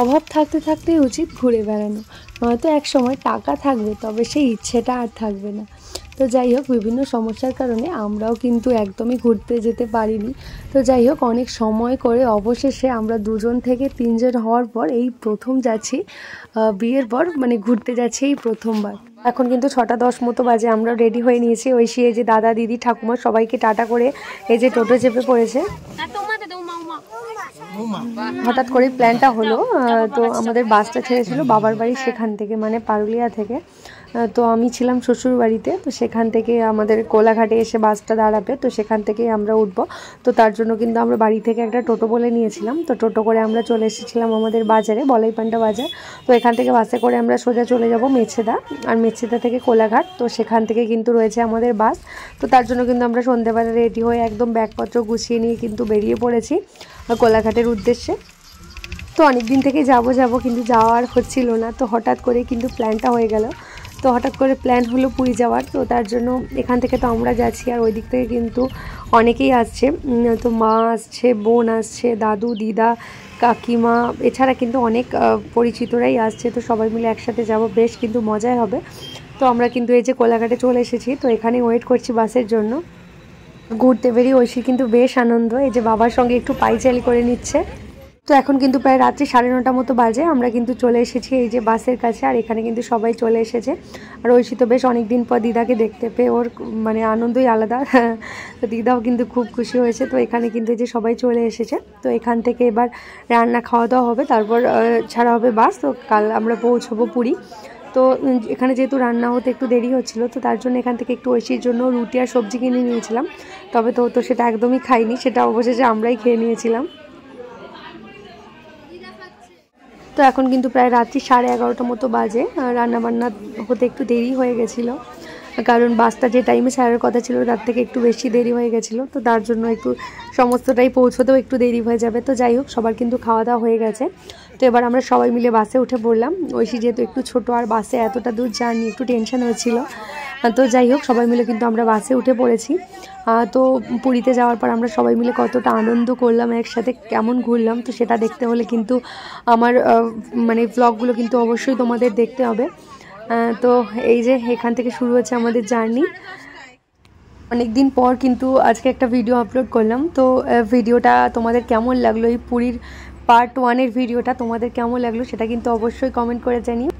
অভাব থাকতে থাকতেই উচিত ঘুরে বেড়ানো, নয়তো এক সময় টাকা থাকবে তবে সেই ইচ্ছেটা আর থাকবে না। তো যাই হোক, বিভিন্ন সমস্যার কারণে আমরাও কিন্তু একদমই ঘুরতে যেতে পারিনি। তো যাই হোক, অনেক সময় করে অবশেষে আমরা 2 থেকে 3 হওয়ার পর এই প্রথম যাচ্ছি, বিয়ের পর মানে ঘুরতে যাচ্ছি এই প্রথমবার। এখন কিন্তু 6:10 মতো বাজে, আমরা রেডি হয়ে নিয়েছি। ঐশী এই যে দাদা দিদি ঠাকুমা সবাইকে টাটা করে এই যে টোটো চেপে পড়েছে। হঠাৎ করে প্ল্যানটা হলো, তো আমাদের বাসটা ছেড়েছিল বাবার বাড়ি সেখান থেকে, মানে পারুলিয়া থেকে। তো আমি ছিলাম শ্বশুর বাড়িতে, তো সেখান থেকে আমাদের কোলাঘাটে এসে বাসটা দাঁড়াবে, তো সেখান থেকেই আমরা উঠবো। তো তার জন্য কিন্তু আমরা বাড়ি থেকে একটা টোটো বলে নিয়েছিলাম। তো টোটো করে আমরা চলে এসেছিলাম আমাদের বাজারে, বলাইপান্ডা বাজার। তো এখান থেকে বাসে করে আমরা সোজা চলে যাব মেছেদা, আর মেছেদা থেকে কোলাঘাট। তো সেখান থেকে কিন্তু রয়েছে আমাদের বাস। তো তার জন্য কিন্তু আমরা সন্ধ্যেবেলা রেডি হয়ে একদম ব্যাগপত্র গুছিয়ে নিয়ে কিন্তু বেরিয়ে পড়েছি কোলাঘাটের উদ্দেশ্যে। তো অনেক দিন থেকে যাব কিন্তু যাওয়ার হচ্ছিল না, তো হঠাৎ করে কিন্তু প্ল্যানটা হয়ে গেল। তো হঠাৎ করে প্ল্যান হলো পুরী যাওয়ার, তো তার জন্য এখান থেকে তো আমরা যাচ্ছি, আর ওই দিক থেকে কিন্তু অনেকেই আসছে। তো মা আসছে, বোন আসছে, দাদু দিদা কাকিমা, এছাড়া কিন্তু অনেক পরিচিতরাই আসছে। তো সবাই মিলে একসাথে যাব, বেশ কিন্তু মজাই হবে। তো আমরা কিন্তু এই যে কোলাঘাটে চলে এসেছি, তো এখানে ওয়েট করছি বাসের জন্য। ঘুরতে বেরিয়ে ঐশীর কিন্তু বেশ আনন্দ, এই যে বাবার সঙ্গে একটু পাইচালি করে নিচ্ছে। তো এখন কিন্তু প্রায় রাত্রি 9:30 মতো বাজে, আমরা কিন্তু চলে এসেছি এই যে বাসের কাছে, আর এখানে কিন্তু সবাই চলে এসেছে। আর ঐশী তো বেশ অনেক দিন পর দিদাকে দেখতে পেয়ে ওর মানে আনন্দই আলাদা। তো দিদাও কিন্তু খুব খুশি হয়েছে। তো এখানে কিন্তু এই যে সবাই চলে এসেছে। তো এখান থেকে এবার রান্না খাওয়া দাওয়া হবে, তারপর ছাড়া হবে বাস। তো কাল আমরা পৌঁছবো পুরী। তো এখানে যেহেতু রান্না হতে একটু দেরি হচ্ছিল, তো তার জন্য এখান থেকে একটু ঐশীর জন্য রুটি আর সবজি কিনে নিয়েছিলাম। তবে তো সেটা একদমই খাইনি, সেটা অবশেষে আমরাই খেয়ে নিয়েছিলাম। তো এখন কিন্তু প্রায় রাত্রি 11:30 মতো বাজে, রান্নাবান্না হতে একটু দেরি হয়ে গেছিলো, কারণ বাসটা যে টাইমে ছাড়ার কথা ছিল তার থেকে একটু বেশি দেরি হয়ে গেছিলো। তো তার জন্য একটু সমস্তটাই পৌঁছতেও একটু দেরি হয়ে যাবে। তো যাই হোক, সবার কিন্তু খাওয়া দাওয়া হয়ে গেছে। তো এবার আমরা সবাই মিলে বাসে উঠে পড়লাম। ঐশী যেহেতু একটু ছোটো, আর বাসে এতটা দূর জার্নি, একটু টেনশন হচ্ছিলো। তো যাই হোক, সবাই মিলে কিন্তু আমরা বাসে উঠে পড়েছি। তো পুরীতে যাওয়ার পর আমরা সবাই মিলে কতটা আনন্দ করলাম একসাথে, কেমন ঘুরলাম, তো সেটা দেখতে হলে কিন্তু আমার মানে ব্লগগুলো কিন্তু অবশ্যই তোমাদের দেখতে হবে। তো এই যে এখান থেকে শুরু হচ্ছে আমাদের জার্নি। অনেক দিন পর কিন্তু আজকে একটা ভিডিও আপলোড করলাম। তো ভিডিওটা তোমাদের কেমন লাগলো, এই পুরীর পার্ট 1 এর ভিডিওটা তোমাদের কেমন লাগলো সেটা কিন্তু অবশ্যই কমেন্ট করে জানিও।